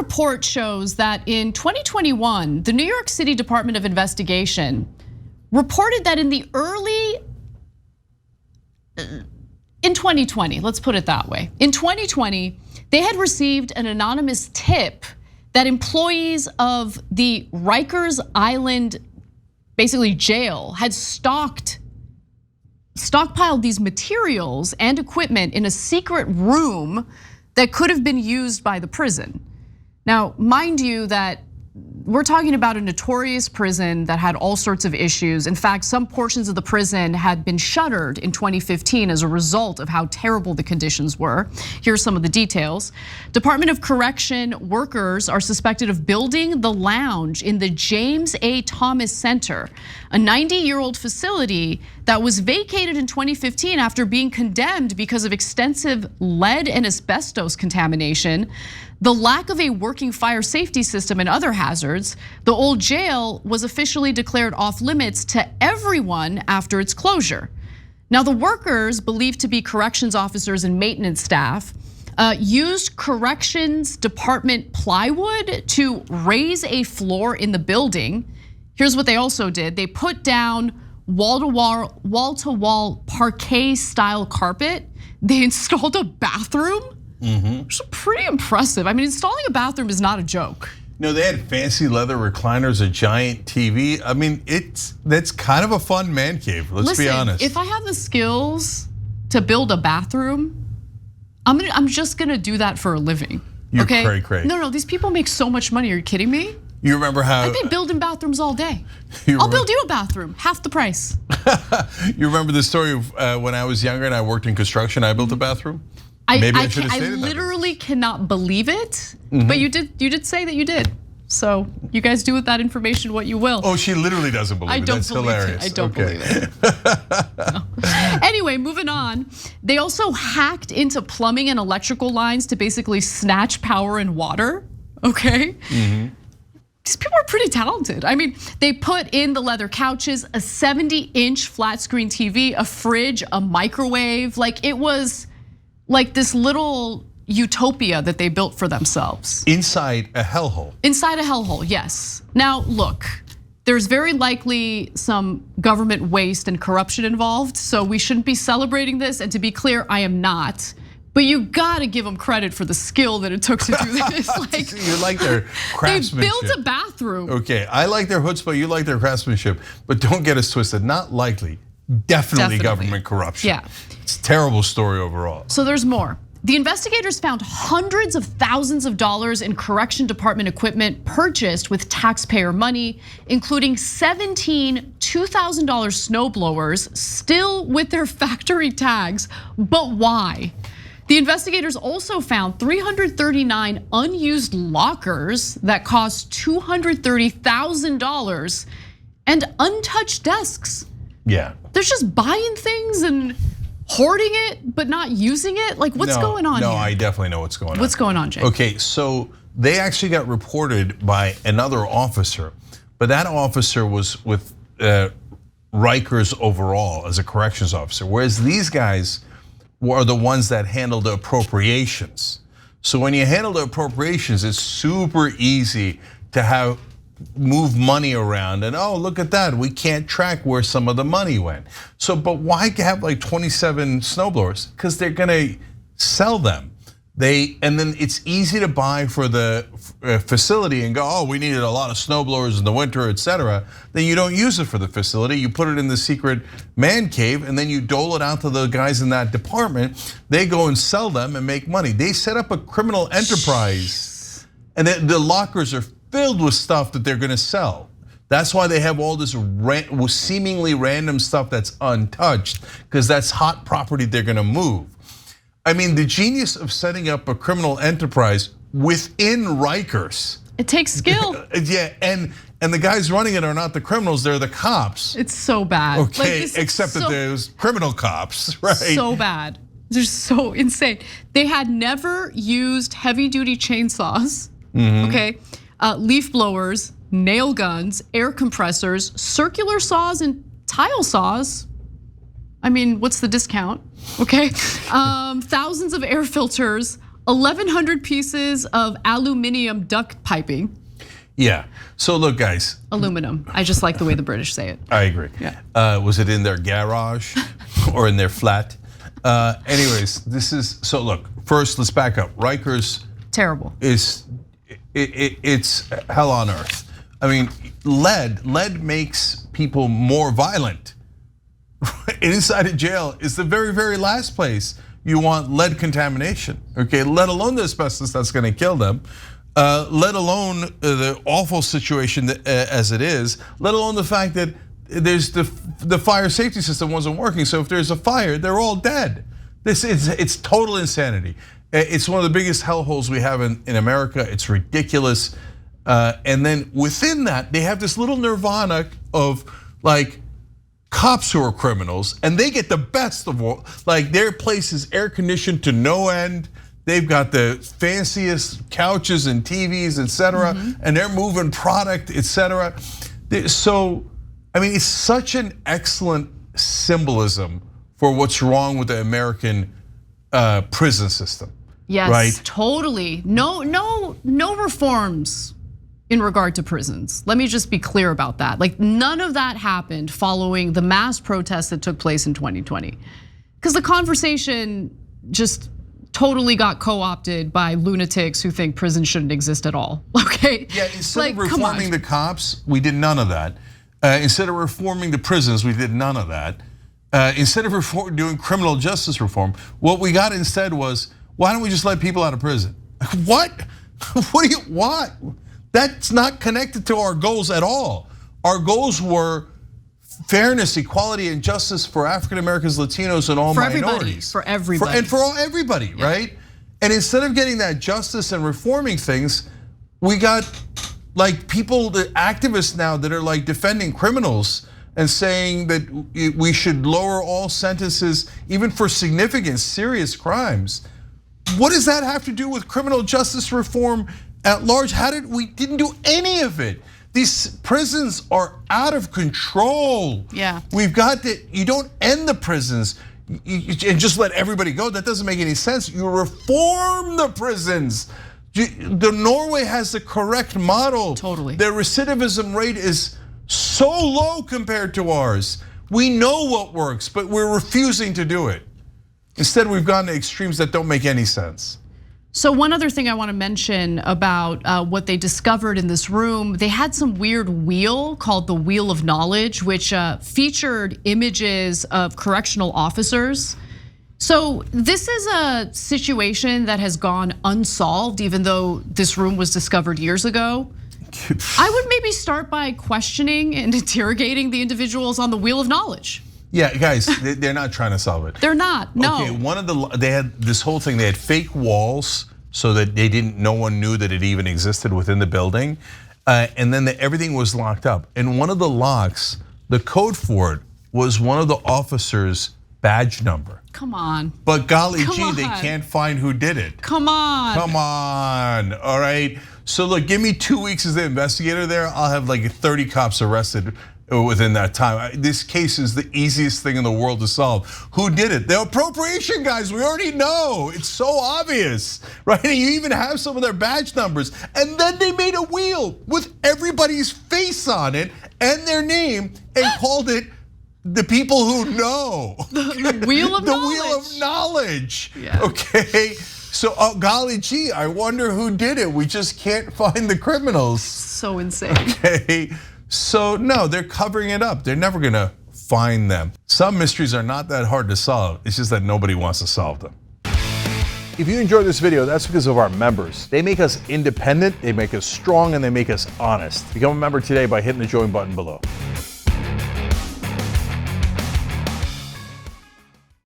report shows that in 2021, the New York City Department of Investigation reported that in 2020, let's put it that way. In 2020, they had received an anonymous tip that employees of the Rikers Island, basically jail, had stockpiled these materials and equipment in a secret room that could have been used by the prison. Now, mind you that we're talking about a notorious prison that had all sorts of issues. In fact, some portions of the prison had been shuttered in 2015 as a result of how terrible the conditions were. Here's some of the details. Department of Correction workers are suspected of building the lounge in the James A. Thomas Center, a 90-year-old facility that was vacated in 2015 after being condemned because of extensive lead and asbestos contamination, the lack of a working fire safety system and other hazards. The old jail was officially declared off limits to everyone after its closure. Now, the workers, believed to be corrections officers and maintenance staff, used corrections department plywood to raise a floor in the building. Here's what they also did. They put down wall-to-wall parquet style carpet. They installed a bathroom. Which is pretty impressive. I mean, installing a bathroom is not a joke. No, they had fancy leather recliners, a giant TV. I mean, that's kind of a fun man cave. Let's be honest. If I have the skills to build a bathroom, I'm just gonna do that for a living. You're okay? cray. No, these people make so much money. Are you kidding me? You remember how I've been building bathrooms all day. I'll build you a bathroom, half the price. You remember the story of when I was younger and I worked in construction, I built a bathroom? I literally cannot believe it, but you did say that you did. So you guys do with that information what you will. Oh, she literally doesn't believe it. That's hilarious. I don't believe it. No. Anyway, moving on. They also hacked into plumbing and electrical lines to basically snatch power and water, okay? These people are pretty talented. I mean, they put in the leather couches, a 70-inch flat screen TV, a fridge, a microwave. Like, it was like this little utopia that they built for themselves. Inside a hellhole. Inside a hellhole, yes. Now, look, there's very likely some government waste and corruption involved, so we shouldn't be celebrating this. And to be clear, I am not. But you gotta give them credit for the skill that it took to do this. Like, you like their craftsmanship. They built a bathroom. Okay, I like their chutzpah, you like their craftsmanship, but don't get us twisted. Not likely, definitely government corruption. Yeah. It's a terrible story overall. So there's more. The investigators found hundreds of thousands of dollars in correction department equipment purchased with taxpayer money, including 17 $2,000 snowblowers still with their factory tags. But why? The investigators also found 339 unused lockers that cost $230,000 and untouched desks. Yeah. They're just buying things and hoarding it, but not using it? Like, what's going on here? No, I definitely know what's going on. What's going on, Jake? Okay, so they actually got reported by another officer, but that officer was with Rikers overall as a corrections officer, whereas these guys were the ones that handled the appropriations. So when you handle the appropriations, it's super easy to move money around and look at that, we can't track where some of the money went. So, but why have like 27 snowblowers? Because they're gonna sell them. And then it's easy to buy for the facility and go, we needed a lot of snowblowers in the winter, etc. Then you don't use it for the facility, you put it in the secret man cave and then you dole it out to the guys in that department. They go and sell them and make money. They set up a criminal enterprise and the lockers are filled with stuff that they're gonna sell. That's why they have all this seemingly random stuff that's untouched, because that's hot property they're gonna move. I mean, the genius of setting up a criminal enterprise within Rikers. It takes skill. Yeah, and the guys running it are not the criminals, they're the cops. It's so bad. Okay, except that there's criminal cops, right? So bad. They're so insane. They had never used heavy duty chainsaws, okay? Leaf blowers, nail guns, air compressors, circular saws, and tile saws. I mean, what's the discount? Okay, thousands of air filters, 1,100 pieces of aluminum duct piping. Yeah, so look guys. Aluminum, I just like the way the British say it. I agree. Yeah. Was it in their garage or in their flat? Anyways, so look, first let's back up. Rikers. Terrible. It's hell on earth. I mean, lead makes people more violent. Inside a jail is the very, very last place you want lead contamination, okay? Let alone the asbestos that's gonna kill them, let alone the awful situation as it is, let alone the fact that there's the fire safety system wasn't working, so if there's a fire, they're all dead. It's total insanity. It's one of the biggest hellholes we have in America. It's ridiculous. And then within that, they have this little nirvana of like cops who are criminals, and they get the best of all. Like their place is air conditioned to no end. They've got the fanciest couches and TVs, etc., and they're moving product, etc. So, I mean, it's such an excellent symbolism for what's wrong with the American prison system. Yes, right? Totally. No reforms in regard to prisons. Let me just be clear about that. Like none of that happened following the mass protests that took place in 2020. Because the conversation just totally got co-opted by lunatics who think prison shouldn't exist at all, okay? Yeah, instead of reforming the cops, we did none of that. Instead of reforming the prisons, we did none of that. Instead of doing criminal justice reform, what we got instead was, why don't we just let people out of prison? What? What do you want? That's not connected to our goals at all. Our goals were fairness, equality, and justice for African Americans, Latinos, and all minorities. For everybody. And for everybody, right? And instead of getting that justice and reforming things, we got like people, the activists now that are like defending criminals and saying that we should lower all sentences, even for significant, serious crimes. What does that have to do with criminal justice reform at large? We didn't do any of it. These prisons are out of control. Yeah. We've got to, you don't end the prisons and just let everybody go. That doesn't make any sense. You reform the prisons. Norway has the correct model. Totally. Their recidivism rate is so low compared to ours. We know what works, but we're refusing to do it. Instead, we've gone to extremes that don't make any sense. So one other thing I want to mention about what they discovered in this room, they had some weird wheel called the Wheel of Knowledge, which featured images of correctional officers. So this is a situation that has gone unsolved, even though this room was discovered years ago. I would maybe start by questioning and interrogating the individuals on the Wheel of Knowledge. Yeah, guys, they're not trying to solve it. They're not, no. Okay, they had this whole thing, they had fake walls so that no one knew that it even existed within the building. And then everything was locked up. And one of the locks, the code for it was one of the officers' badge number. Come on. But golly gee, they can't find who did it. Come on. Come on, all right? So look, give me 2 weeks as the investigator there, I'll have like 30 cops arrested within that time. This case is the easiest thing in the world to solve. Who did it? The appropriation guys, we already know. It's so obvious, right? And you even have some of their badge numbers. And then they made a wheel with everybody's face on it and their name and called it the people who know. The Wheel of Knowledge. The Wheel of Knowledge, yeah. Okay? So, golly gee, I wonder who did it. We just can't find the criminals. So insane. Okay. So no, they're covering it up. They're never gonna find them. Some mysteries are not that hard to solve. It's just that nobody wants to solve them. If you enjoyed this video, that's because of our members. They make us independent, they make us strong, and they make us honest. Become a member today by hitting the join button below.